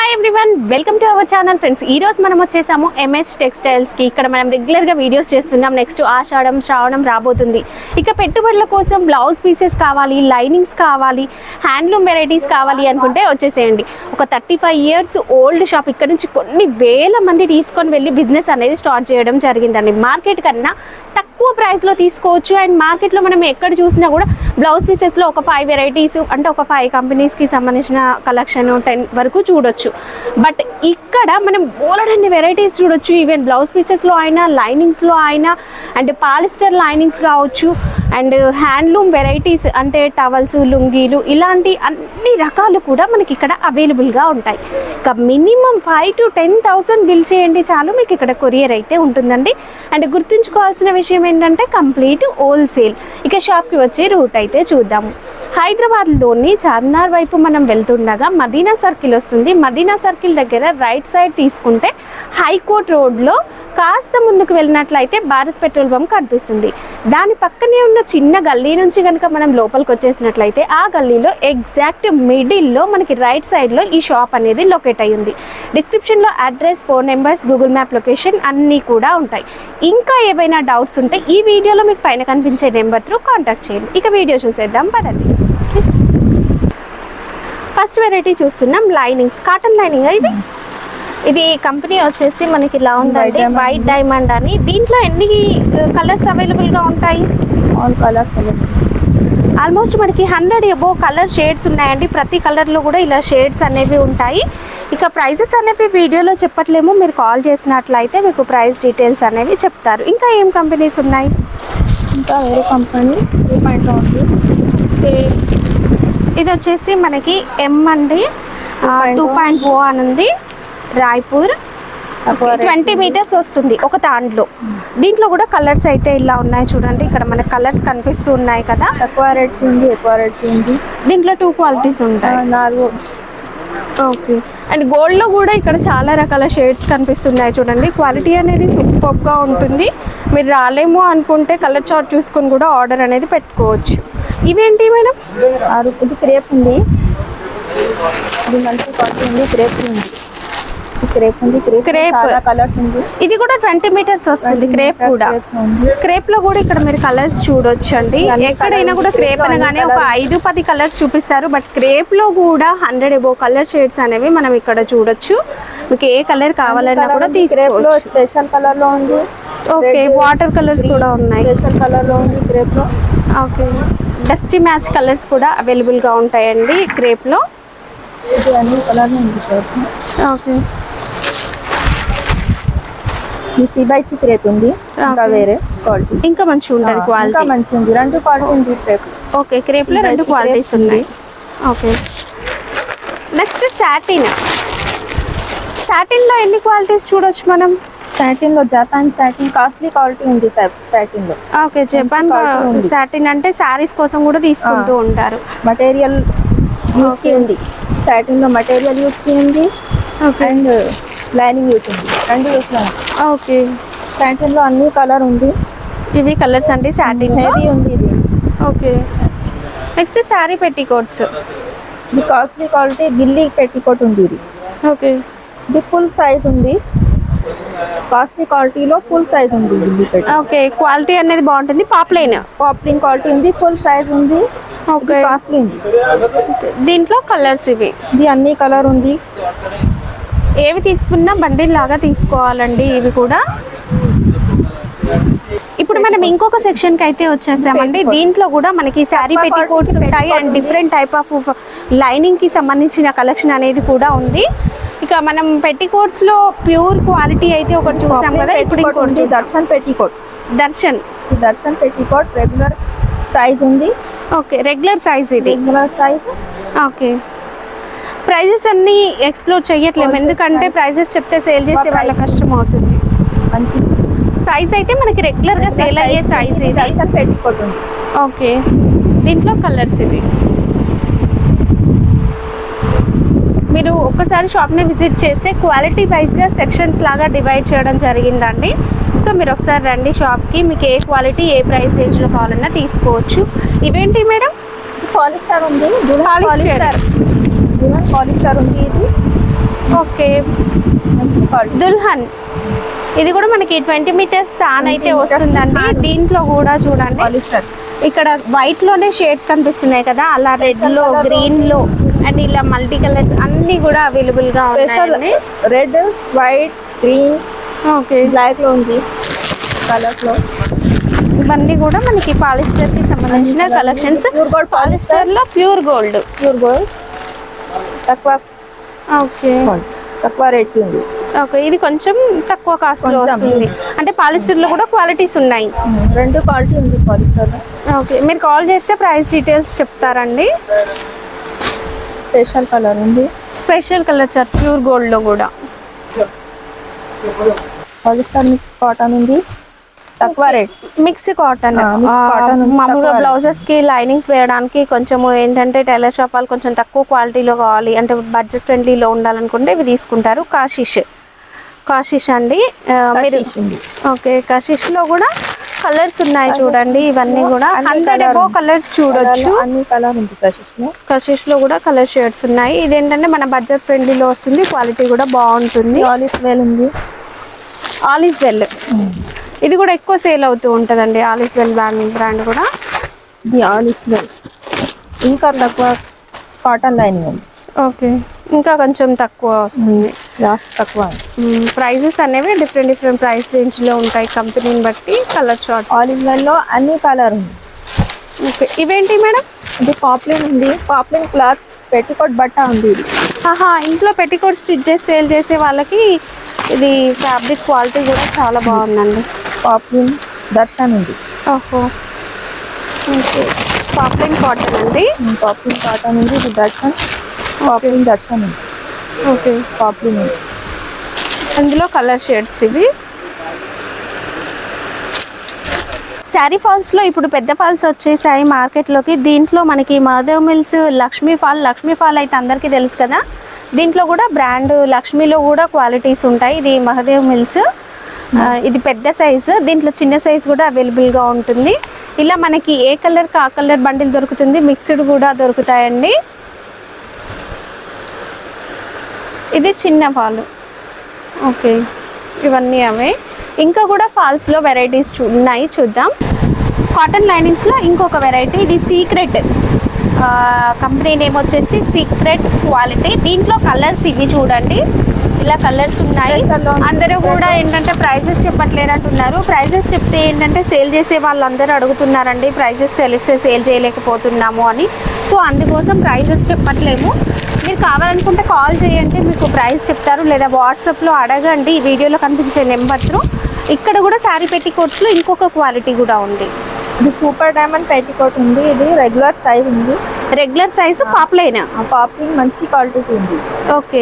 Hi everyone, welcome to our channel friends. ఈ రోజు మనం వచ్చేసాము ఎంహెచ్ టెక్స్టైల్స్ కి. ఇక్కడ మనం రెగ్యులర్ గా వీడియోస్ చేస్తున్నాం. నెక్స్ట్ ఆషాఢం శ్రావణం రాబోతుంది. ఇక పెట్టుబడుల కోసం బ్లౌజ్ పీసెస్ కావాలి, లైనింగ్స్ కావాలి, హ్యాండ్లూమ్ వెరైటీస్ కావాలి అనుకుంటే వచ్చేసేయండి. ఒక 35 years ఓల్డ్ షాప్. ఇక్కడ నుంచి కొన్ని వేల మంది తీసుకొని వెళ్ళి బిజినెస్ అనేది స్టార్ట్ చేయడం జరిగిందండి. మార్కెట్ కన్నా తక్కువ ప్రైస్లో తీసుకోవచ్చు. అండ్ మార్కెట్లో మనం ఎక్కడ చూసినా కూడా బ్లౌజ్ పీసెస్లో ఒక 5 వెరైటీస్ అంటే ఒక 5 కంపెనీస్కి సంబంధించిన కలెక్షన్ 10 వరకు చూడొచ్చు. బట్ ఇక్కడ మనం బోలెడన్ని వెరైటీస్ చూడొచ్చు. ఈవెన్ బ్లౌజ్ పీసెస్లో అయినా, లైనింగ్స్లో అయినా, అండ్ పాలిస్టర్ లైనింగ్స్ కావచ్చు, అండ్ హ్యాండ్లూమ్ వెరైటీస్ అంటే టవల్స్, లుంగీలు, ఇలాంటి అన్ని రకాలు కూడా మనకి ఇక్కడ అవైలబుల్గా ఉంటాయి. ఇక మినిమం 5,000 to 10,000 బిల్ చేయండి చాలు, మీకు ఇక్కడ కొరియర్ అయితే ఉంటుందండి. అండ్ గుర్తుంచుకోవాల్సిన విషయం ఏంటంటే కంప్లీట్ హోల్సేల్. ఇక షాప్కి వచ్చే రూట్ అయితే చూద్దాము. హైదరాబాద్లోని చార్మినార్ వైపు మనం వెళ్తుండగా మదీనా సర్కిల్ వస్తుంది. మదీనా సర్కిల్ దగ్గర రైట్ సైడ్ తీసుకుంటే హైకోర్ట్ రోడ్లో కాస్త ముందుకు వెళ్ళినట్లయితే భారత్ పెట్రోల్ బంక్ కనిపిస్తుంది. దాని పక్కనే ఉన్న చిన్న గల్లీ నుంచి కనుక మనం లోపలికి వచ్చేసినట్లయితే ఆ గల్లీలో ఎగ్జాక్ట్ మిడిల్లో మనకి రైట్ సైడ్లో ఈ షాప్ అనేది లొకేట్ అయ్యి ఉంది. డిస్క్రిప్షన్లో address, phone numbers, Google map location అన్నీ కూడా ఉంటాయి. ఇంకా ఏవైనా డౌట్స్ ఉంటే ఈ వీడియోలో మీకు పైన కనిపించే నెంబర్ త్రూ కాంటాక్ట్ చేయండి. ఇక వీడియో చూసేద్దాం పదండి. ఫస్ట్ వెరైటీ చూస్తున్నాం లైనింగ్స్. కాటన్ లైనింగ్ ఇది కంపెనీ వచ్చేసి మనకి ఇలా ఉందండి, వైట్ డైమండ్ అని. దీంట్లో ఎన్ని కలర్స్ అవైలబుల్గా ఉంటాయి? ఆల్ కలర్స్ ఆల్మోస్ట్ మనకి 100 above కలర్ షేడ్స్ ఉన్నాయండి. ప్రతి కలర్లో కూడా ఇలా షేడ్స్ అనేవి ఉంటాయి. ఇక ప్రైజెస్ అనేవి వీడియోలో చెప్పట్లేము, మీరు కాల్ చేసినట్లయితే మీకు ప్రైస్ డీటెయిల్స్ అనేవి చెప్తారు. ఇంకా ఏం కంపెనీస్ ఉన్నాయి? ఇంకా వేరే కంపెనీ 3.0 ఉంది. ఇది వచ్చేసి మనకి ఎం అండి, 2.0 అని ఉంది. రాయ్పూర్ 20 meters వస్తుంది ఒక దాంట్లో. దీంట్లో కూడా కలర్స్ అయితే ఇలా ఉన్నాయి చూడండి. ఇక్కడ మనకి కలర్స్ కనిపిస్తూ ఉన్నాయి కదా. తక్కువ రేట్ ఉంది, ఎక్కువ రేట్ ఉంది. దీంట్లో 2 qualities ఉంటాయి. 4. ఓకే. అండ్ గోల్డ్లో కూడా ఇక్కడ చాలా రకాల షేడ్స్ కనిపిస్తున్నాయి చూడండి. క్వాలిటీ అనేది సూపర్గా ఉంటుంది. మీరు రాలేమో అనుకుంటే కలర్ చార్ట్ చూసుకొని కూడా ఆర్డర్ అనేది పెట్టుకోవచ్చు. ఇవేంటి మేడం? 6. ఇది క్రేప్ ఉంది. ఇది మంచి క్వాలిటీ ఉంది. క్రేప్ ఉంది. క్రేప్ ఉంది. క్రేప్ కలర్స్ ఉంది. ఇది కూడా 20 meters వస్తుంది. క్రేప్ కూడా. క్రేప్ లో కూడా ఇక్కడ మీరు కలర్స్ చూడొచ్చు అండి. ఎక్కడైనా కూడా క్రేప్ అనగానే ఒక 5-10 కలర్స్ చూపిస్తారు. బట్ క్రేప్ లో కూడా 100 above కలర్ షేడ్స్ అనేవి మనం ఇక్కడ చూడొచ్చు. మీకు ఏ కలర్ కావాలన్నా కూడా తీసుకోవచ్చు. స్పెషల్ కలర్ లో ఉంది. ఓకే. వాటర్ కలర్స్ కూడా ఉన్నాయి. స్పెషల్ కలర్ లో ఉంది క్రేప్ లో. ఓకే. డస్టీ మ్యాచ్ కలర్స్ కూడా అవైలబుల్ గా ఉంటాయండి క్రేప్ లో. ఇది అన్ని కలర్ ఉంది క్రేప్. ఓకే. C/C క్రేప్ ఉంది. ఇంకా వేరే క్వాలిటీ ఇంకా మంచిగా ఉంటుంది. క్వాలిటీ ఇంకా మంచిగా ఉంది. 2 క్వాలిటీ ఉంది క్రేప్. ఓకే. క్రేప్ లో 2 క్వాలిటీస్ ఉన్నాయి. ఓకే. Next satin. సాటిన్ లో ఎన్ని క్వాలిటీస్ చూడొచ్చు మనం? సాటిన్ లో జపాన్ సాటిన్ కాస్ట్లీ క్వాలిటీ ఉంది సాటిన్ లో. ఓకే. జపాన్ సాటిన్ అంటే శారీస్ కోసం కూడా తీసుకుంటూ ఉంటారు. మటీరియల్ యూస్ కి ఉంది. సాటిన్ లో మటీరియల్ యూస్ కి ఉంది. అండ్ లైనింగ్ యూస్ ఉంది. 2 యూస్ లో. ఓకే. సాటిన్ లో అన్ని కలర్ ఉంది. ఇవి కలర్స్ అండి సాటిన్ హెవీ ఉంది ఇది. ఓకే. Next sari petticoats. ఇది కాస్ట్లీ క్వాలిటీ గిల్లీ పెట్టికోట్ ఉంది ఇది. ఓకే. ఇది ఫుల్ సైజ్ ఉంది. కాస్ట్లీ క్వాలిటీలో ఫుల్ సైజ్ ఉంది గిల్లీ పెట్టి. ఓకే. క్వాలిటీ అనేది బాగుంటుంది. పాప్లైన్ క్వాలిటీ ఉంది. ఫుల్ సైజ్ ఉంది. ఓకే. కాస్ట్లీ ఉంది. దీంట్లో కలర్స్ ఇవి. ఇది అన్ని కలర్ ఉంది. ఏవి తీసుకున్నా బండిల్ లాగా తీసుకోవాలండి ఇవి కూడా. ఇప్పుడు మనం ఇంకొక సెక్షన్కి అయితే వచ్చేసామండి. దీంట్లో కూడా మనకి శారీ పెట్టికోట్స్ ఉంటాయి. అండ్ డిఫరెంట్ టైప్ ఆఫ్ లైనింగ్కి సంబంధించిన కలెక్షన్ అనేది కూడా ఉంది. ఇక మనం పెట్టికోట్స్లో ప్యూర్ క్వాలిటీ అయితే ఒకటి చూసాం కదా. ఇప్పుడు ఇంకోటి Darshan petticoat. Darshan petticoat regular size ఉంది. ఓకే. రెగ్యులర్ సైజ్ ఇది. Regular size. ఓకే. ప్రైజెస్ అన్నీ ఎక్స్ప్లోర్ చేయట్లేము, ఎందుకంటే ప్రైజెస్ చెప్తే సేల్ చేసే వాళ్ళ కష్టం అవుతుంది. మంచి సైజ్ అయితే మనకి రెగ్యులర్గా సేల్ అయ్యే సైజ్ ఇది. దర్శన్ పెట్టికోట్ ఉంది. ఓకే. దీంట్లో కలర్స్ ఇది. మీరు ఒక్కసారి షాప్ని విజిట్ చేస్తే క్వాలిటీ వైజ్గా సెక్షన్స్ లాగా డివైడ్ చేయడం జరిగిందండి. సో మీరు ఒకసారి రండి షాప్కి. మీకు ఏ క్వాలిటీ ఏ ప్రైస్ రేంజ్లో కావాలన్నా తీసుకోవచ్చు. ఇవేంటి మేడం? పాలిస్టర్ ఉంది. పాలిస్టర్ ఉంది ఇది. ఓకే, మంచి క్వాలిటీ. దుల్హన్ ఇది కూడా మనకి 20 మీటర్స్ తాన్ అయితే 20 వస్తుందండి. తాన్. దీంట్లో కూడా చూడండి పాలిస్టర్. ఇక్కడ వైట్ లోనే షేడ్స్ కనిపిస్తున్నాయి కదా, అలా రెడ్ లో, colour. గ్రీన్ లో అండ్ ఇలా మల్టీ కలర్స్ అన్ని కూడా అవైలబుల్ గా స్పెషల్ ఉన్నాయండి. Red, white, green, okay, black లో ఉంది కలర్స్ లో. ఇవన్నీ కూడా మనకి పాలిస్టర్ కి సంబంధించిన అన్ని కలెక్షన్స్. Pure gold పాలిస్టర్ లో ప్యూర్ గోల్డ్. ప్యూర్ గోల్డ్ తక్కువ ఓకే తక్కువ రేట్ ఉంది. ఓకే, ఇది కొంచెం తక్కువ కాస్ట్ లో కొంచెం. వస్తుంది. అంటే పాలిస్టర్ లో కూడా క్వాలిటీస్ ఉన్నాయి. రెండు క్వాలిటీ ఉంది పాలిస్టర్ లో. ఓకే, మీరు కాల్ చేస్తే ప్రైస్ డీటెయిల్స్ చెప్తారండి. స్పెషల్ కలర్ ఉంది. Special colour chart pure gold లో కూడా పాలిస్టర్ మిక్స్ కాటన్ ఉంది, తక్కువ rate. Mix cotton. mix cotton ఉంది, మామూలుగా తక్కువ బ్లౌజెస్ కి లైనింగ్స్ వేయడానికి కొంచెం ఏంటంటే టైలర్ షాప్ వాళ్ళు కొంచెం తక్కువ క్వాలిటీలో కావాలి అంటే బడ్జెట్ ఫ్రెండ్లీలో ఉండాలనుకుంటే ఇవి తీసుకుంటారు. కాషిష్ అండి. మీరు Kashish ఉంది. ఓకే, కాషిష్ లో కూడా కలర్స్ ఉన్నాయి చూడండి. ఇవన్నీ కూడా అన్ని 100 colour అబో ఉంది. కలర్స్ చూడొచ్చు. అన్ని కలర్ ఉంది కషిష్ లో. కషిష్ లో కూడా కలర్ షేడ్స్ ఉన్నాయి. ఇదేంటంటే మన బడ్జెట్ ఫ్రెండ్లీలో వస్తుంది, క్వాలిటీ కూడా బాగుంటుంది. ఆలిస్ వేల్ ఉంది. ఆలిస్ వెల్ ఇది కూడా ఎక్కువ సేల్ అవుతూ ఉంటుందండి. ఆలిస్ వెల్ బ్రాండ్ కూడా. ఇది ఆలిస్ వేల్ ఇంకా తక్కువ కాటన్ లైనింగ్ ఉంది. ఓకే, ఇంకా కొంచెం తక్కువ వస్తుంది. లాస్ట్ తక్కువ. ప్రైజెస్ అనేవి డిఫరెంట్ ప్రైస్ రేంజ్ లో ఉంటాయి కంపెనీని బట్టి. Colour chart. ఆలిస్ వేల్ లో అన్ని కలర్ ఉంది. ఓకే, ఇవేంటి మేడం? ఇది పాప్లిన్ ఉంది. పాప్లిన్ క్లాత్ పెట్టికోట్ బట్ట ఉంది. ఇది ఆహా, ఇంట్లో పెట్టికోట్ స్టిచ్ చేసి సేల్ చేసే వాళ్ళకి ఇది ఫ్యాబ్రిక్ క్వాలిటీ కూడా చాలా బాగుందండి. పాప్లిన్ దర్శన్ ఉంది. ఓహో, ఓకే, పాప్లిన్ కాటన్ అండి. పాప్లిన్ కాటన్ ఉంది. ఇది దర్శన్, పాప్లిన్ దర్శన్ ఉంది. ఓకే, పాప్లిన్ ఉంది. అందులో కలర్ షేడ్స్ ఇవి. శారీ ఫాల్స్లో ఇప్పుడు పెద్ద ఫాల్స్ వచ్చేసాయి మార్కెట్లోకి. దీంట్లో మనకి మాధవ్ మిల్స్, లక్ష్మీ ఫాల్ అయితే అందరికీ తెలుసు కదా. దీంట్లో కూడా బ్రాండ్ లక్ష్మీలో కూడా క్వాలిటీస్ ఉంటాయి. ఇది మహదేవ్ మిల్స్. ఇది పెద్ద సైజు, దీంట్లో చిన్న సైజు కూడా అవైలబుల్గా ఉంటుంది. ఇలా మనకి ఏ కలర్కి ఆ కలర్ బండిల్ దొరుకుతుంది, మిక్స్డ్ కూడా దొరుకుతాయండి. ఇది చిన్న ఫాల్. ఓకే, ఇవన్నీ అవే. ఇంకా కూడా ఫాల్స్లో వెరైటీస్ ఉన్నాయి, చూద్దాం. కాటన్ లైనింగ్స్లో ఇంకొక వెరైటీ, ఇది సీక్రెట్ కంపెనీ నేమ్ వచ్చేసి సీక్రెట్ క్వాలిటీ. దీంట్లో కలర్స్ ఇవి చూడండి, ఇలా కలర్స్ ఉన్నాయి. అందరూ కూడా ఏంటంటే ప్రైజెస్ చెప్పట్లేరు అంటున్నారు. ప్రైజెస్ చెప్తే ఏంటంటే సేల్ చేసే వాళ్ళందరూ అడుగుతున్నారండి, ప్రైజెస్ తెలిస్తే సేల్ చేయలేకపోతున్నాము అని. సో అందుకోసం ప్రైజెస్ చెప్పట్లేము. మీరు కావాలనుకుంటే కాల్ చేయండి, మీకు ప్రైస్ చెప్తారు. లేదా వాట్సాప్లో అడగండి, ఈ వీడియోలో కనిపించే నెంబర్ త్రూ. ఇక్కడ కూడా శారీ పెట్టికోట్స్లో ఇంకొక క్వాలిటీ కూడా ఉంది. ఇది సూపర్ డైమండ్ పెట్టికోట్ ఉంది. ఇది రెగ్యులర్ సైజ్ ఉంది. Regular size poplin. పాప్లిన్ మంచి క్వాలిటీ ఉంది. ఓకే,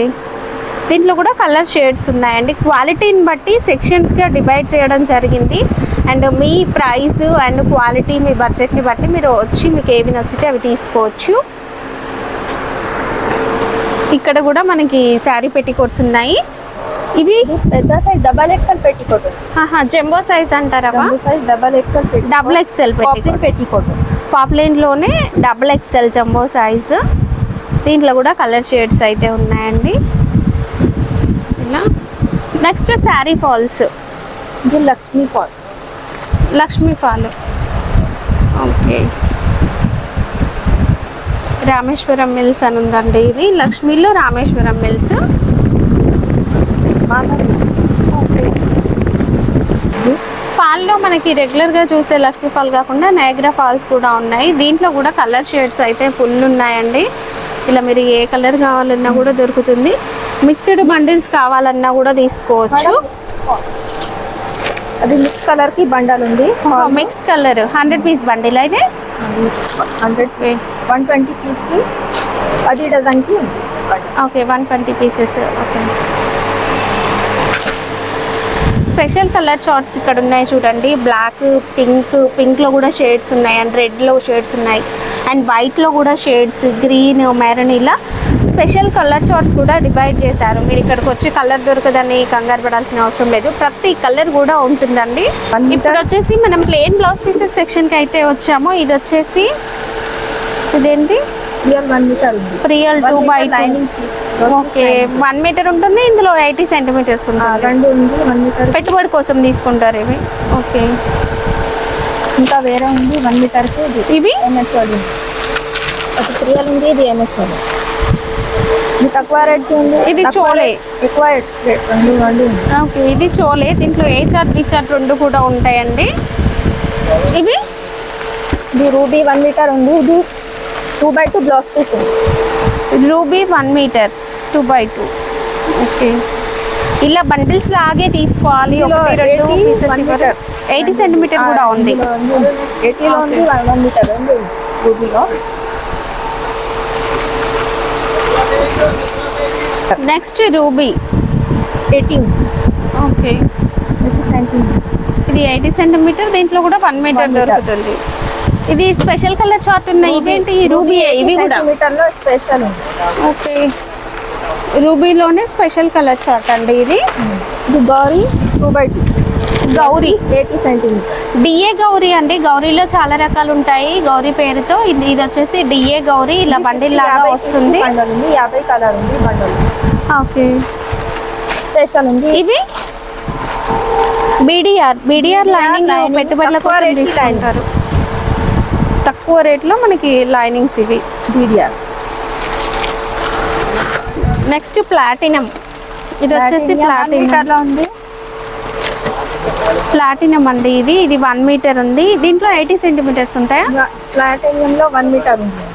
దీంట్లో కూడా కలర్ షేడ్స్ ఉన్నాయండి. క్వాలిటీని బట్టి సెక్షన్స్గా డివైడ్ చేయడం జరిగింది. అండ్ మీ ప్రైస్ అండ్ క్వాలిటీ మీ బడ్జెట్ని బట్టి మీరు వచ్చి మీకు ఏవి నచ్చితే అవి తీసుకోవచ్చు. ఇక్కడ కూడా మనకి శారీ పెట్టికోట్స్ ఉన్నాయి. ఇవి పెద్ద size double XL petticoat. Jumbo size అంటారా? Size double XL double XL petticoat. పాప్లైన్లోనే డబుల్ ఎక్సెల్ జంబో సైజు. దీంట్లో కూడా కలర్ షేడ్స్ అయితే ఉన్నాయండి. ఇలా నెక్స్ట్ శారీ ఫాల్స్. ఇది Lakshmi fall. Okay, Rameswaram mills అని ఉందండి. ఇది లక్ష్మీలో రామేశ్వరం మిల్స్. ఫాల్లో మనకి రెగ్యులర్గా చూసే లక్ష్మీ ఫాల్ కాకుండా నయాగ్రా ఫాల్స్ కూడా ఉన్నాయి. దీంట్లో కూడా కలర్ షేడ్స్ అయితే ఫుల్ ఉన్నాయండి. ఇలా మీరు ఏ కలర్ కావాలన్నా కూడా దొరుకుతుంది. మిక్స్డ్ బండిల్స్ కావాలన్నా కూడా తీసుకోవచ్చు. అది మిక్స్ కలర్ కి బండల్ ఉంది. మిక్స్ కలర్ 100 పీస్ బండిల్ అయితే 120 పీస్ కి 10 డజన్ కి. Okay, 120 pieces. Okay, special colour charts ఇక్కడ ఉన్నాయి చూడండి. బ్లాక్, పింక్లో కూడా షేడ్స్ ఉన్నాయి, అండ్ రెడ్లో షేడ్స్ ఉన్నాయి, అండ్ వైట్లో కూడా షేడ్స్, గ్రీన్, మెరూన్, ఇలా స్పెషల్ కలర్ చార్ట్స్ కూడా డివైడ్ చేశారు. మీరు ఇక్కడికి వచ్చి కలర్ దొరకదని కంగారు పడాల్సిన అవసరం లేదు, ప్రతి కలర్ కూడా ఉంటుందండి. ఇప్పుడు వచ్చేసి మనం ప్లెయిన్ బ్లౌజ్ పీసెస్ సెక్షన్కి అయితే వచ్చాము. ఇది వచ్చేసి ఇదేంటి, రియల్ 1 మీటర్ ఉంది. Real 2 by 2 lining okay 1 metre ఉంటుంది, ఇందులో 80 సెంటీమీటర్స్ ఉంటుంది. రెండు ఉంది 1 మీటర్. పెట్టుబడి కోసం తీసుకుంటారు ఇవి. ఓకే, ఇంకా వేరే ఉంది 1 మీటర్కి. ఇవి ఎంఎస్ ఉంది, ఒక 3L ఉంది, ఇది ఎంఎస్ ఉంది. ఇది తక్కువ రేట్కి ఉంది, ఇది చోలే. ఎక్కువ రేట్ రెండు ఉంది. ఓకే, ఇది చోలే. దీంట్లో ఏ చార్ట్ బి చార్ట్ రెండు కూడా ఉంటాయండి. ఇవి ఇది రూబీ 1 మీటర్ ఉంది, ఇది 2x2 బ్లౌజ్ పీస్ ఉంది. Ruby 1 metre 2x2. ఓకే, ఇలా బండిల్స్ లాగే తీసుకోవాలి. ఇందులో 1-2 80 పీసెస్ 1 ఇవ్వరు. మీటర్. 80 సెంటీమీటర్ కూడా ఉంది. 80లో ఉంది, 1 మీటర్ ఉంది రూబీలో. Next ruby 18. Okay, 80 centimetre. ఇది 80 సెంటీమీటర్. దీంట్లో కూడా 1 మీటర్ 1 మీటర్. దొరుకుతుంది. ఇది స్పెషల్ కలర్ చార్ట్ ఉన్నాయి. ఇవేంటి రూబీ? ఇవి కూడా మీటర్లో స్పెషల్ ఉంది. ఓకే, రూబీలోనే స్పెషల్ కలర్ చార్ట్ అండి ఇది. ఇది గౌరీ 2x2 గౌరీ 80 సెంటీమీటర్. డిఏ గౌరీ అండి. గౌరీలో చాలా రకాలు ఉంటాయి గౌరీ పేరుతో. ఇది వచ్చేసి డిఏ గౌరీ. ఇలా బండిల్ లాగా వస్తుంది. బండల్ ఉంది, 50 కలర్ ఉంది బండల్. ఓకే, స్పెషల్ ఉంది. ఇవి బీడిఆర్ లైనింగ్ lining పెట్టుబడుల తక్కువ కోసం రేట్కి తీసుకుంటారు. తక్కువ రేట్లో మనకి లైనింగ్స్ ఇవి. బీడిఆర్. Next platinum. ఇది వచ్చేసి మీటర్లో ఉంది. ప్లాటినం అండి. ఇది 1 మీటర్ ఉంది. దీంట్లో 80 సెంటీమీటర్స్ ఉంటాయా? ప్లాటినియంలో 1 మీటర్ ఉంది.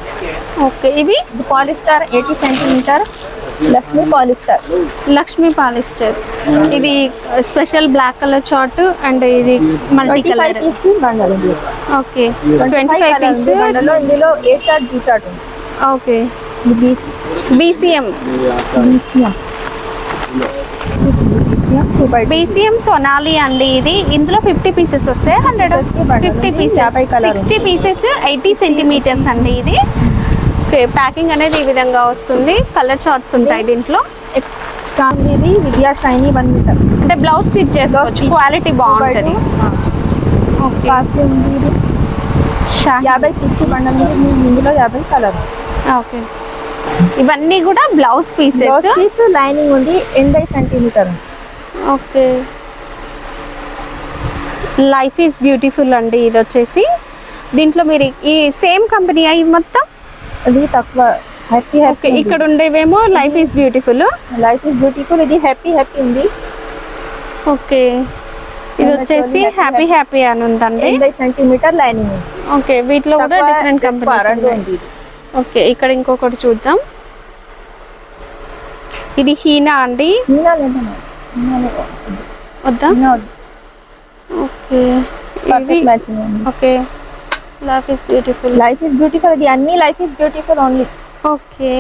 ఓకే, ఇవి ఇది polyester 80 centimetre. Lakshmi polyester. Lakshmi polyester. ఇది special black colour chart and ఇది మల్టీ కలర్. బండల్ ఉంది. Okay, 25 piece. బండల్లో ఇందులో ఏ చార్ట్ బి చార్ట్ ఉంది. Okay, BCM. బీసీఎం సొనాలి అండి. ఇది ఇందులో 50 పీసెస్ వస్తాయి. 50 పీసెస్ 60 పీసెస్ 80 సెంటీమీటర్స్ అండి ఇది. ఓకే, ప్యాకింగ్ అనేది ఈ విధంగా వస్తుంది. కలర్ చార్ట్స్ ఉంటాయి దీంట్లో. ఇది విద్యా షైనీ 1 మీటర్. అంటే బ్లౌజ్ స్టిచ్ చేసుకోవచ్చు, క్వాలిటీ బాగుంటుంది. ఓకే, కాస్ట్లీ ఉంది. ఇది 50 పీస్కి బండల్ ఉంది. ఇందులో 50 కలర్. ఓకే, ఇవన్నీ కూడా blouse pieces. Blouse piece lining ఉంది, 80 centimetre. Okay, life is beautiful అండి. ఇది వచ్చేసి దీంట్లో మీరు ఈ సేమ్ కంపెనీ అవి మొత్తం. అది తక్కువ హ్యాపీ ఓకే, హ్యాపీ. ఇక్కడ ఉండేవేమో life is beautiful. Life is beautiful. ఇది హ్యాపీ హ్యాపీ ఉంది. ఓకే, ఇది వచ్చేసి హ్యాపీ హ్యాపీ అని ఉందండి. 80 సెంటీమీటర్ లైనింగ్ ఉంది. ఓకే, వీటిలో కూడా తక్కువ డిఫరెంట్ కంపెనీస్ ఉంది. ఉన్నాయి. ఓకే, ఇక్కడ ఇంకొకటి చూద్దాం. ఇది హీనా అండి. వద్దా? ఓకే, ఇది మ్యాచింగ్ ఉంది. Okay, life is beautiful. Life is beautiful. ఇది అన్ని life is beautiful only. Okay,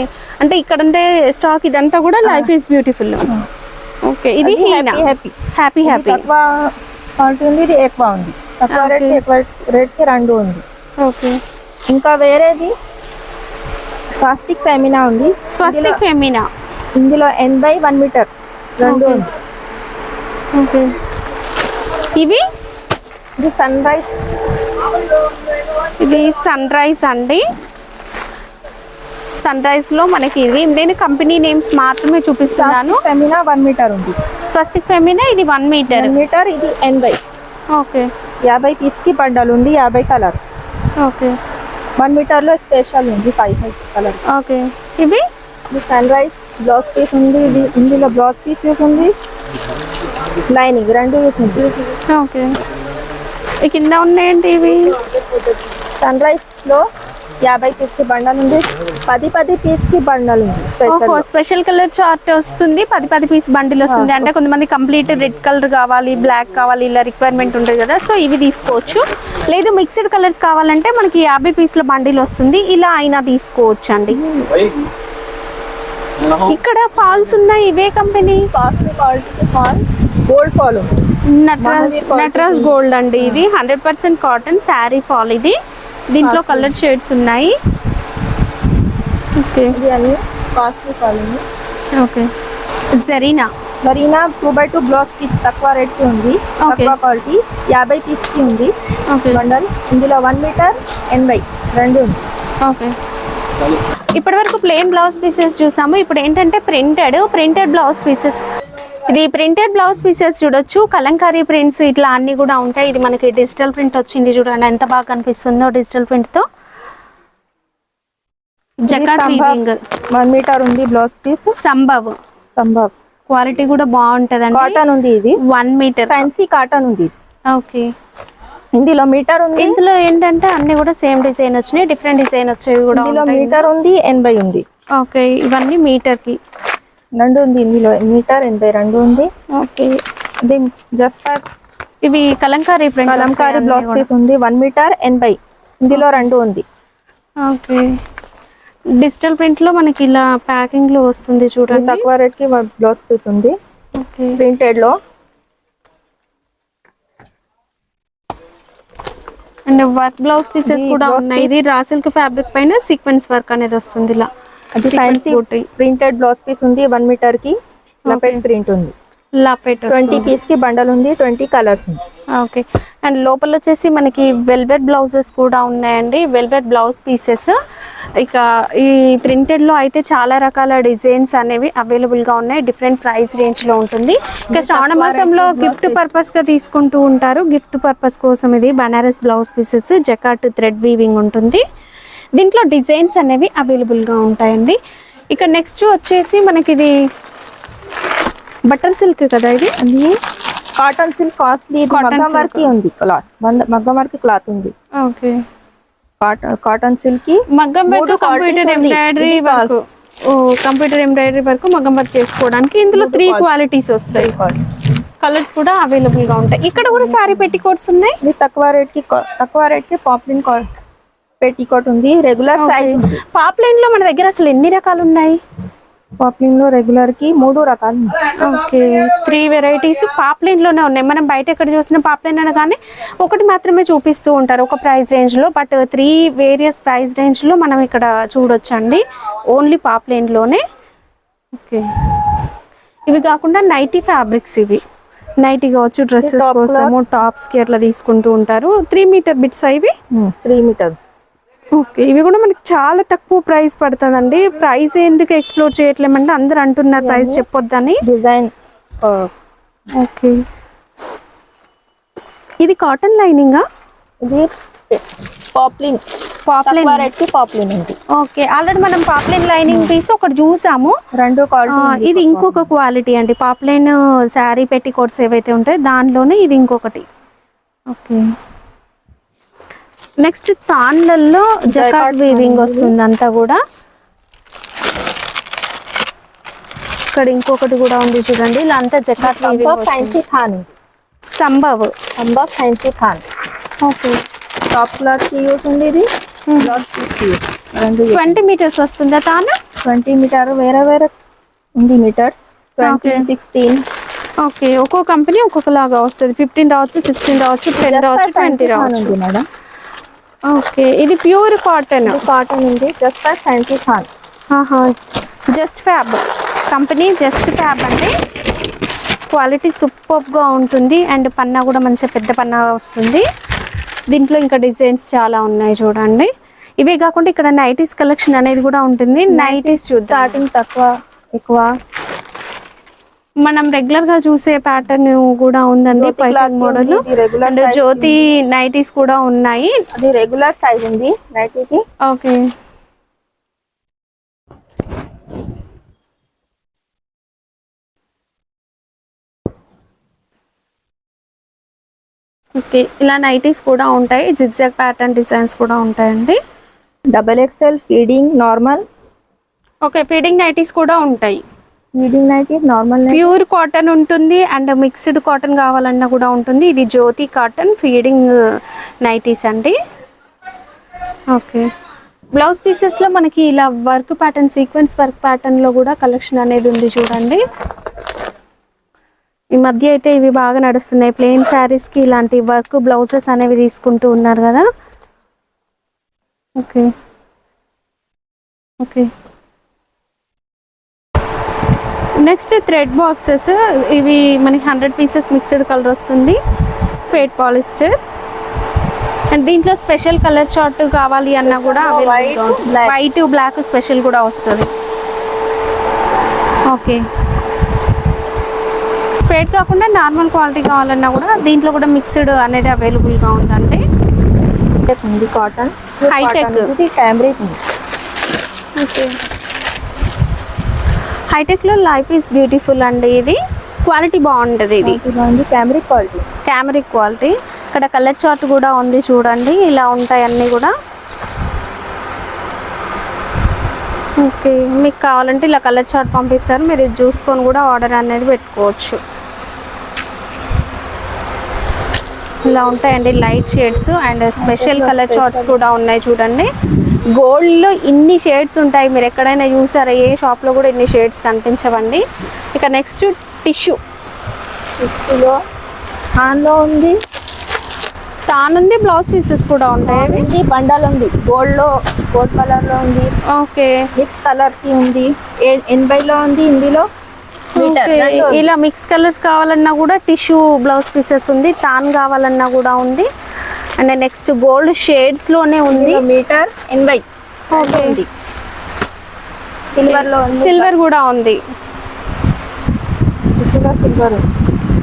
అంటే ఇక్కడ ఉండే స్టాక్ ఇదంతా కూడా లైఫ్ ఈజ్ బ్యూటిఫుల్. ఓకే, ఇది హీనా హ్యాపీ హ్యాపీ హ్యాపీ. తక్కువ క్వాలిటీ ఉంది, ఇది ఎక్కువ ఉంది. తక్కువ రేట్ ఎక్కువ రేట్కి రెండు ఉంది. ఓకే, ఇంకా వేరేది స్వాస్తిక్ ఫెమినా ఉంది. స్వస్తిక్ ఫెమినా. ఇందులో 80 1 మీటర్ రెండు Okay. ఉంది. ఓకే, ఇవి ఇది సన్ రైజ్. ఇది సన్ రైజ్ అండి. సన్ రైజ్లో మనకి ఇవి నేను కంపెనీ నేమ్స్ మాత్రమే చూపిస్తున్నాను. ఫెమినా 1 మీటర్ ఉంది. స్వస్తిక్ ఫెమినా ఇది 1 మీటర్. 1 మీటర్. ఇది 80. ఓకే, 50 పీస్కి బండల్ ఉంది, 50 కలర్. ఓకే, 1 మీటర్లో స్పెషల్ ఉంది, 5 కలర్. ఓకే, ఇవి ఇది సన్ రైజ్ బ్లౌజ్ పీస్ ఉంది. ఇది ఇందులో బ్లౌజ్ పీస్ ఉంది, లైనింగ్ రెండు ఉంది. ఓకే, ఈ కింద ఉన్నాయండి ఇవి. సన్ రైజ్లో 50 పీస్కి బండల్ ఉంది, 10 పీస్కి బండల్ ఉంది. ఓహో, స్పెషల్ కలర్ చార్ట్ వస్తుంది. 10 పీస్ బండిల్ వస్తుంది. అంటే కొంతమంది కంప్లీట్ రెడ్ కలర్ కావాలి, బ్లాక్ కావాలి, ఇలా రిక్వైర్మెంట్ ఉంటుంది కదా. సో ఇవి తీసుకోవచ్చు. లేదు మిక్స్డ్ కలర్స్ కావాలంటే మనకి 50 పీస్ల బండిల్ వస్తుంది. ఇలా అయినా తీసుకోవచ్చు అండి. ఇక్కడ ఫాల్స్ ఉన్నాయి. ఇవే company costly quality fall gold fall ఉంది. నటరాజ్ గోల్డ్ అండి. ఇది 100% కాటన్ శారీ ఫాల్. ఇది దీంట్లో కలర్ షేడ్స్ ఉన్నాయి. ఓకే, ఇది అన్ని కాస్ట్లీ ఫాల్ ఉంది. Okay, Zarina. Marina 2x2 blouse piece తక్కువ రేట్కి ఉంది. Okay. తక్కువ క్వాలిటీ 50 పీస్కి ఉంది ఓకే, బండల్. ఇందులో 1 మీటర్ 80 రెండు ఉంది. ఓకే, ఇప్పటి వరకు ప్లెయిన్ బ్లౌజ్ పీసెస్ చూసాము. ఇప్పుడు ఏంటంటే ప్రింటెడ్ బ్లౌజ్ పీసెస్. ఇది ప్రింటెడ్ బ్లౌజ్ పీసెస్ చూడొచ్చు. కలంకారీ ప్రింట్స్ ఇట్లా అన్ని కూడా ఉంటాయి. ఇది మనకి డిజిటల్ ప్రింట్ వచ్చింది చూడండి ఎంత బాగా కనిపిస్తుందో డిజిటల్ ప్రింట్ తో. జకార్డ్ వీవింగ్ 1 మీటర్ ఉంది బ్లౌజ్ పీస్. సంభవ్ క్వాలిటీ కూడా బాగుంటదండి. కాటన్ ఉంది ఇది 1 మీటర్ ఫ్యాన్సీ కాటన్ ఉంది. ఓకే, ఇందులో మీటర్ ఉంది. ఇందులో ఏంటంటే అన్ని కూడా సేమ్ డిజైన్ వచ్చినాయి, డిఫరెంట్ డిజైన్ వచ్చేవి కూడా ఇందులో ఉంటాయి. మీటర్ ఉంది 80 ఉంది. ఓకే, ఇవన్నీ మీటర్ కి రెండు ఉంది. ఇందులో మీటర్ 82 ఉంది. ఓకే, ఇది జస్ట్ ఇవి కలంకారీ ప్రింట్ బ్లౌజ్ పీస్ ఉంది 1 మీటర్ 80. ఇందులో రెండు ఉంది. ఓకే, డిజిటల్ ప్రింట్ లో మనకి ఇలా ప్యాకింగ్ లో వస్తుంది చూడండి. తక్కువ రేట్ కి బ్లౌజ్ పీస్ ఉంది. ఓకే, ప్రింటెడ్ లో అండ్ వర్క్ బ్లౌజ్ పీసెస్ కూడా ఉన్నాయి. ఇది రా సిల్క్ ఫ్యాబ్రిక్ పైన సీక్వెన్స్ వర్క్ అనేది వస్తుంది ఇలా. అది ఫ్యాన్సీ ప్రింటెడ్ బ్లౌజ్ పీస్ ఉంది 1 మీటర్ కి. లపెట్ ప్రింట్ ఉంది. లాపెట్ 20 పీస్ కి బండల్ ఉంది. 20 కలర్స్ ఉంది. ఓకే, అండ్ లోపల వచ్చేసి మనకి వెల్వెట్ బ్లౌజెస్ కూడా ఉన్నాయండి. Velvet blouse pieces. ఇక ఈ ప్రింటెడ్ లో అయితే చాలా రకాల డిజైన్స్ అనేవి అవైలబుల్ గా ఉన్నాయి. డిఫరెంట్ ప్రైస్ రేంజ్ లో ఉంటుంది. ఇక శ్రావణ మాసంలో గిఫ్ట్ పర్పస్ గా తీసుకుంటూ ఉంటారు. గిఫ్ట్ పర్పస్ కోసం ఇది Banaras blouse pieces. Jacquard thread weaving ఉంటుంది. దీంట్లో డిజైన్స్ అనేవి అవైలబుల్ గా ఉంటాయండి. ఇక నెక్స్ట్ వచ్చేసి మనకి ఇది బటర్ సిల్క్ కదా, ఇది కాటన్ సిల్క్ కాస్ట్లీ. మగ్గం వర్క్ ఉంది క్లాత్. మగ్గం వర్క్ క్లాత్ ఉంది. ఓకే, కాటన్ సిల్క్ కి మగ్గం work, computer embroidery work. Computer embroidery work మగ్గం వర్క్ చేసుకోవడానికి ఇందులో 3 క్వాలిటీస్ వస్తాయి. కలర్స్ కూడా అవైలబుల్ గా ఉంటాయి. ఇక్కడ కూడా సారీ పెట్టికోట్స్ ఉన్నాయి. ఇది తక్కువ రేట్ కి పాప్లిన్ పెట్టికోట్ ఉంది. Regular size. పాప్లైన్ లో మన దగ్గర అసలు ఎన్ని రకాలు ఉన్నాయి? పాప్లిన్ లో రెగ్యులర్ కి 3 రకాలు ఉన్నాయి. ఓకే, 3 వెరైటీస్ పాప్లైన్ లోనే ఉన్నాయి. మనం బయట ఎక్కడ చూసిన పాప్లైన్ అనగానే ఒకటి మాత్రమే చూపిస్తూ ఉంటారు ఒక ప్రైస్ రేంజ్ లో. బట్ 3 వేరియస్ ప్రైస్ రేంజ్ లో మనం ఇక్కడ చూడొచ్చండి. ఓన్లీ పాప్లైన్ లోనే. ఓకే, ఇవి కాకుండా నైటీ ఫ్యాబ్రిక్స్. ఇవి నైటీ కావచ్చు, డ్రెస్సెస్ కోసము, టాప్స్ కి అట్లా తీసుకుంటూ ఉంటారు. 3 మీటర్ బిట్స్ ఇవి. 3 మీటర్. ఓకే, ఇవి కూడా మనకి చాలా తక్కువ ప్రైస్ పడుతుందండి. ప్రైస్ ఎందుకు ఎక్స్ప్లోర్ చేయట్లేమంటే అందరు అంటున్నారు ప్రైస్ చెప్పొద్దని. డిజైన్. ఓకే, ఇది కాటన్ లైనింగా? ఇది పాప్లిన్ రేట్ కి పాప్లిన్ ఉంది. ఓకే, ఆల్రెడీ మనం పాప్లిన్ లైనింగ్ పీస్ ఒకటి చూసాము. 2 క్వాలిటీ. ఇది ఇంకొక క్వాలిటీ అండి. పాప్లిన్ శారీ పెట్టికోట్స్ ఏవైతే ఉంటాయో దానిలోనే ఇది ఇంకొకటి. ఓకే, నెక్స్ట్ తాన్లలో జకార్డ్ వీవింగ్ వస్తుంది అంతా కూడా. ఇక్కడ ఇంకొకటి కూడా ఉంది చూడండి. ఇలా అంతా jacquard weaving. Fancy Khan. Sambhav fancy Khan. Okay, top cloth కి యూస్ ఉంది. ఇది 20 మీటర్స్ వస్తుందా తాను? 20 మీటర్ వేరే ఉంది మీటర్స్. 20, 16. ఓకే, ఒక్కో కంపెనీ ఒక్కొక్కలాగా వస్తుంది. 15 రావచ్చు, 16 రావచ్చు, 10 రావచ్చు, 20 రావచ్చు మేడం. ఓకే, ఇది ప్యూర్ కాటన్ ఉంది. Just fancy Khan. Just fab company. Just fab అంటే క్వాలిటీ సూపర్గా ఉంటుంది. అండ్ పన్నా కూడా మంచిగా పెద్ద పన్నా వస్తుంది. దీంట్లో ఇంకా డిజైన్స్ చాలా ఉన్నాయి చూడండి. ఇవే కాకుండా ఇక్కడ నైటీస్ కలెక్షన్ అనేది కూడా ఉంటుంది. నైటీస్ చూద్దాం. స్టార్టింగ్ తక్కువ ఎక్కువ మనం రెగ్యులర్ గా చూసే ప్యాటర్న్ కూడా ఉందండి. Piping model and Jyothi nighties కూడా ఉన్నాయి. అది రెగ్యులర్ సైజ్ ఉంది నైటీకి. ఓకే, ఓకే, ఇలా నైటీస్ కూడా ఉంటాయి. జిగ్జాగ్ ప్యాటర్న్ డిజైన్స్ కూడా ఉంటాయండి. XXL feeding normal. Okay, feeding nighties కూడా ఉంటాయి. Feeding nighty normal. Pure cotton ఉంటుంది అండ్ మిక్స్డ్ కాటన్ కావాలన్నా కూడా ఉంటుంది. ఇది జ్యోతి కాటన్ ఫీడింగ్ నైటీస్ అండి. ఓకే, బ్లౌజ్ పీసెస్లో మనకి ఇలా వర్క్ ప్యాటర్న్, సీక్వెన్స్ వర్క్ ప్యాటర్న్లో కూడా కలెక్షన్ అనేది ఉంది చూడండి. ఈ మధ్య అయితే ఇవి బాగా నడుస్తున్నాయి. ప్లెయిన్ శారీస్కి ఇలాంటి వర్క్ బ్లౌజెస్ అనేవి తీసుకుంటూ ఉన్నారు కదా. Okay, okay, next thread boxes. ఇవి మనకి 100 పీసెస్ మిక్స్డ్ కలర్ వస్తుంది. స్పేట్ పాలిస్టర్. అండ్ దీంట్లో స్పెషల్ కలర్ చార్ట్ కావాలి అన్నా కూడా వైట్ బ్లాక్ స్పెషల్ కూడా వస్తుంది. ఓకే, స్ట్రేట్ కాకుండా నార్మల్ క్వాలిటీ కావాలన్నా కూడా దీంట్లో కూడా మిక్స్డ్ అనేది అవైలబుల్గా ఉందండి. ఉంది కాటన్, హైటెక్, ఇది క్యామ్రిక్ ఉంది. ఓకే, హైటెక్లో లైఫ్ ఈజ్ బ్యూటిఫుల్ అండి. ఇది క్వాలిటీ బాగుంటుంది. ఇది క్యామ్రిక్ క్వాలిటీ, క్యామరిక్ క్వాలిటీ. ఇక్కడ కలర్ చార్ట్ కూడా ఉంది చూడండి, ఇలా ఉంటాయి అన్నీ కూడా. ఓకే, మీకు కావాలంటే ఇలా కలర్ చార్ట్ పంపిస్తారు, మీరు ఇది చూసుకొని కూడా ఆర్డర్ అనేది పెట్టుకోవచ్చు. ఇలా ఉంటాయండి light shades and special colour charts కూడా ఉన్నాయి చూడండి. గోల్డ్లో ఇన్ని షేడ్స్ ఉంటాయి, మీరు ఎక్కడైనా చూసారా? ఏ షాప్లో కూడా ఇన్ని షేడ్స్ కనిపించవండి. ఇక నెక్స్ట్ టిష్యూలో హాన్లో ఉంది, తానుంది, బ్లౌజ్ పీసెస్ కూడా ఉంటాయి. ఇది బండల్ ఉంది, గోల్డ్ కలర్లో ఉంది. ఓకే, మిక్స్ కలర్కి ఉంది, 80లో ఉంది, హిందీలో ఓకే. ఇలా మిక్స్ కలర్స్ కావాలన్నా కూడా టిష్యూ బ్లౌజ్ పీసెస్ ఉంది, తాన్ కావాలన్నా కూడా ఉంది. అండ్ నెక్స్ట్ గోల్డ్ షేడ్స్లోనే ఉంది, మీటర్ 80. ఓకే, సిల్వర్లో ఉంది, సిల్వర్ కూడా ఉంది,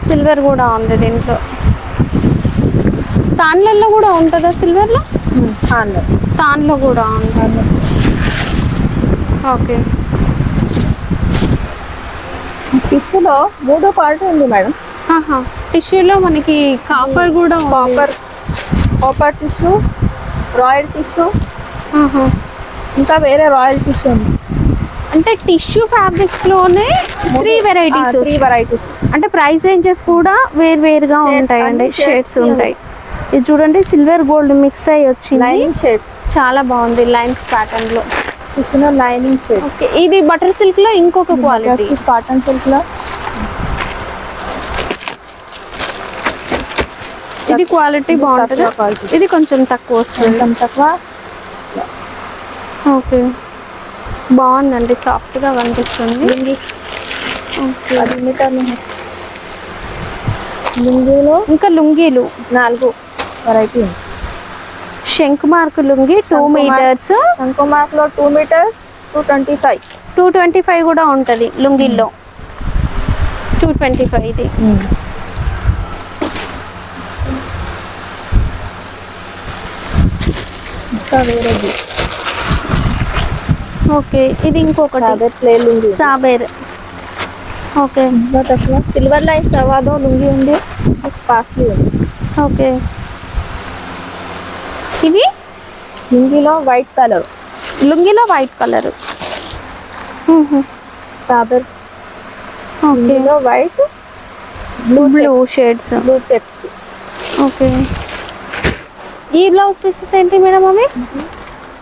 సిల్వర్ కూడా ఉంది దీంట్లో. తాన్లలో కూడా ఉంటుందా సిల్వర్లో? తాన్లో కూడా ఉంది. ఓకే, టిష్యూలో 3 క్వాలిటీ ఉంది మేడం. టిష్యూలో మనకి కాపర్ కూడా కాపర్ టిష్యూ, రాయల్ టిష్యూ, ఇంకా వేరే రాయల్ టిష్యూ ఉంది. అంటే టిష్యూ ఫ్యాబ్రిక్స్లోనే 3 వెరైటీస్. అంటే ప్రైస్ రేంజెస్ కూడా వేరుగా ఉంటాయండి, షేడ్స్ ఉంటాయి. ఇది చూడండి, సిల్వర్ గోల్డ్ మిక్స్ అయ్యి వచ్చింది, లైనింగ్ షేడ్స్ చాలా బాగుంది లైన్స్ ప్యాటర్న్ లో. Lining shade. ఓకే, ఇది బటర్ సిల్క్ లో ఇంకొక క్వాలిటీ, కాటన్ సిల్క్ లో ఇది క్వాలిటీ బాగుంటుంది, ఇది కొంచెం తక్కువ వస్తుంది. ఓకే, బాగుందండి, సాఫ్ట్గా కనిపిస్తుంది. లుంగీలో ఇంకా లుంగీలు 4 వెరైటీ. శంకు మార్క్ లుంగి 2 మీటర్స్, శంకు మార్క్ లో 2 మీటర్స్ 225 కూడా ఉంటుంది లుంగిల్లో. 225 ఇది. ఇంకా వేరేది. ఓకే, ఇది ఇంకొకటి సాబేర్. ఓకే, సిల్వర్ లైన్ సవాదో లుంగి ఉంది, పాస్లీ ఉంది. ఓకే, ఇవి లుంగిలో వైట్ కలర్, సాబర్ లుంగిలో white blue shades, blue checks. Okay, ఈ బ్లౌజ్ పీసెస్ ఏంటి మేడం అవి?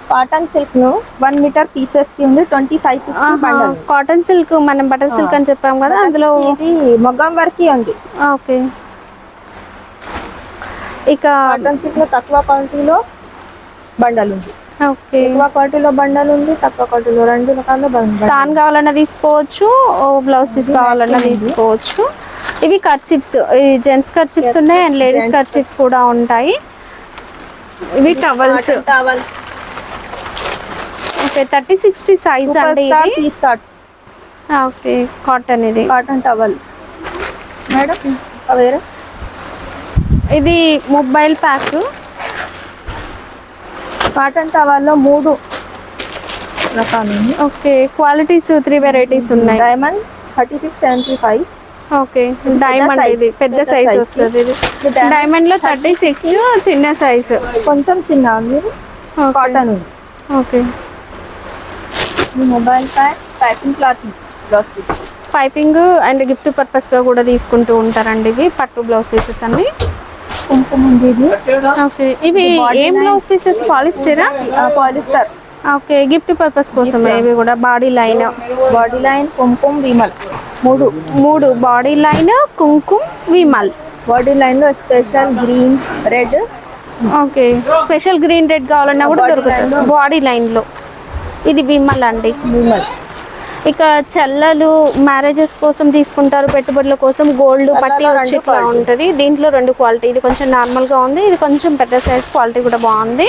కాటన్ సిల్క్ ను 1 మీటర్ పీసెస్ కి ఉంది, 25 బండల్. కాటన్ సిల్క్, మనం బటర్ సిల్క్ అని చెప్పాం కదా, అందులో ఇది మొగ్గం వర్క్ ఉంది. ఓకే, ఇక కాటన్ సిల్క్ లో తక్కువ క్వాలిటీలో బండల్ ఉంది. ఓకే, ఎక్కువ క్వాలిటీలో బండల్ ఉంది, తక్కువ క్వాలిటీలో 2 రకాల బండల్. తాన్ కావాలన్నా తీసుకోవచ్చు, బ్లౌజ్ పీస్ కావాలన్నా తీసుకోవచ్చు. ఇవి cut chips, gents cut chips ఉన్నాయి అండ్ లేడీస్ కట్ చిప్స్ కూడా ఉంటాయి. ఇవి టవల్స్. ఓకే, 30-60 సైజ్ అండి ఇది. ఓకే, కాటన్, ఇది కాటన్ టవల్ మేడం. వేరే ఇది మొబైల్ ప్యాక్. కాటన్ టవల్లో 3 రకాలు. ఓకే, క్వాలిటీస్ 3 వెరైటీస్ ఉన్నాయి. డైమండ్ 36-75. ఓకే, డైమండ్ ఇది పెద్ద సైజ్ వస్తుంది. ఇది డైమండ్ లో 36, చిన్న సైజు, కొంచెం చిన్న ఉంది. కాటన్ ఉంది. Okay, mobile pack, piping cloth, blouse piece, piping and gift purpose గా కూడా తీసుకుంటూ ఉంటారండి. ఇవి పట్టు బ్లౌజ్ పీసెస్ అన్ని. కుంకుమ ఉంది ఇది. ఓకే, ఇవి ఏం బ్లౌజ్ పీసెస్? పాలిస్టరా? పాలిస్టర్. ఓకే, గిఫ్ట్ పర్పస్ కోసమే ఇవి కూడా. బాడీ లైన్, కుంకుమ, విమల్, 3 బాడీ లైన్, కుంకుమ, విమల్. బాడీ లైన్ లో special green, red. Okay, special green, red కావాలన్నా కూడా దొరుకుతుంది బాడీ లైన్ లో. ఇది విమల్ అండి. ఇక చల్లలు మ్యారేజెస్ కోసం తీసుకుంటారు, పెట్టుబడుల కోసం. గోల్డ్ పట్టి చల్లలో వచ్చి రెండు ఇట్లా quality. ఉంటుంది. దీంట్లో 2 క్వాలిటీ, ఇది కొంచెం నార్మల్గా ఉంది, ఇది కొంచెం పెద్ద సైజ్, క్వాలిటీ కూడా బాగుంది.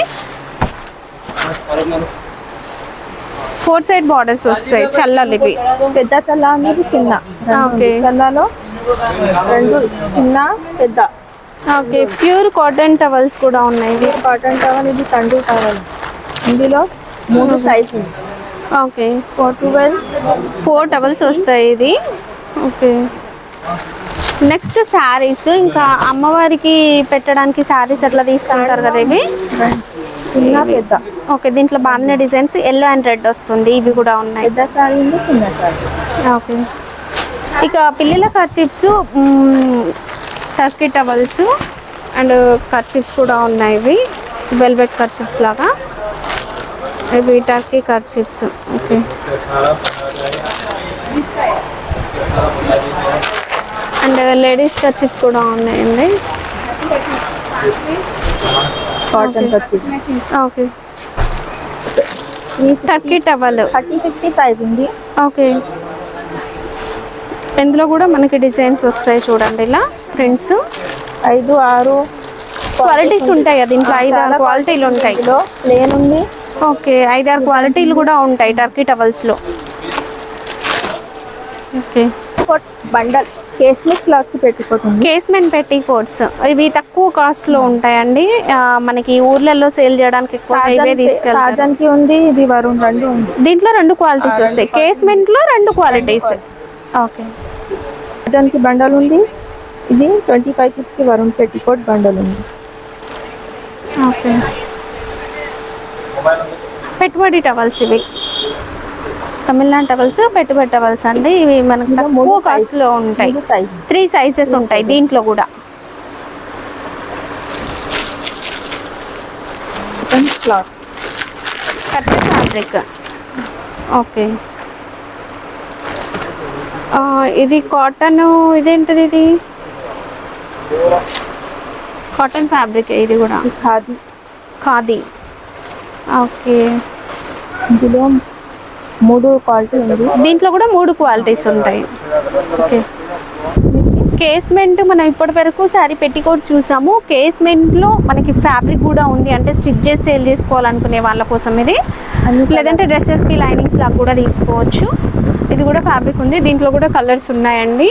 4 సైడ్ బార్డర్స్ వస్తాయి చల్లలు ఇవి. పెద్ద చల్ల అనేది చిన్న. ఓకే. చల్లలో 2 చిన్న పెద్ద. ఓకే, ప్యూర్ కాటన్ టవల్స్ కూడా ఉన్నాయి ఇవి. కాటన్ టవల్, ఇది తండూ టవల్. ఇందులో 3 సైజు ఉంది. ఓకే, 4 టవల్స్ వస్తాయి ఇది. Okay, next saris. ఇంకా అమ్మవారికి పెట్టడానికి శారీస్ అట్లా తీసుకుంటారు కదా ఇవి. చిన్న పెద్ద. ఓకే, దీంట్లో బాగానే డిజైన్స్ ఎల్లో అండ్ రెడ్ వస్తుంది, ఇవి కూడా ఉన్నాయి. పెద్ద సారీ ఉంది, చిన్న సారీ. ఓకే, ఇక పిల్లల kerchiefs, Turkey towels and kerchiefs కూడా ఉన్నాయి. ఇవి వెల్వెట్ కర్చీఫ్స్ లాగా, ఇవి Turkey kerchiefs. Okay, and ladies kerchiefs కూడా ఉన్నాయండి. కాటన్ వచ్చి ఓకే, టర్కీ టవల్ 30-65 ఉంది. ఓకే, ఇందులో కూడా మనకి డిజైన్స్ వస్తాయి చూడండి, ఇలా ప్రింట్స్. 5-6 క్వాలిటీస్ ఉంటాయి కదా దీంట్లో, 5-6 క్వాలిటీలు ఉంటాయి. ప్లేన్ ఉంది. ఓకే, 5-6 క్వాలిటీలు కూడా ఉంటాయి టర్కీ టవల్స్లో. ఓకే, బండల్ కేస్మెంట్ క్లాత్ పెట్టుకోతుంది. కేస్మెంట్ పెట్టి కోట్స్ ఇవి తక్కువ కాస్ట్లో ఉంటాయండి. మనకి ఊర్లలో సేల్ చేయడానికి ఎక్కువ ఇవే తీసుకెళ్తారు. సాజన్కి ఉంది, ఇది వరుణ్ 2 ఉంది. దీంట్లో 2 క్వాలిటీస్ వస్తాయి, కేస్మెంట్లో 2 క్వాలిటీస్. ఓకే, సాజన్కి బండల్ ఉంది. ఇది 25 పీస్కి వరుణ్ పెట్టికోట్ బండల్ ఉంది. ఓకే, పెట్టుబడి టవల్స్ ఇవి, తమిళనాడు టవల్స్, పెట్టుబడి టవల్స్ అండి. ఇవి మనకు ఇంకా తక్కువ 3 కాస్ట్లో ఉంటాయి. 3 సైజ్. 3 సైజెస్ ఉంటాయి దీంట్లో కూడా. Cloth కట్టెన్ fabric. ఓకే, ఇది కాటన్, ఇదేంటిది ఇది? కాటన్ ఫ్యాబ్రిక్ ఇది కూడా. ఖాదీ. ఖాదీ. ఓకే, ఇందులో 3 క్వాలిటీ ఉంది. దీంట్లో కూడా 3 క్వాలిటీస్ ఉంటాయి. ఓకే, కేస్మెంట్ మనం ఇప్పటి వరకు శారీ పెట్టికోట్స్ చూసాము. కేస్మెంట్లో మనకి ఫ్యాబ్రిక్ కూడా ఉంది, అంటే స్టిచ్ చేసి సేల్ చేసుకోవాలనుకునే వాళ్ళ కోసం ఇది. లేదంటే డ్రెస్సెస్కి లైనింగ్స్ లాగా కూడా తీసుకోవచ్చు. ఇది కూడా ఫ్యాబ్రిక్ ఉంది, దీంట్లో కూడా కలర్స్ ఉన్నాయండి.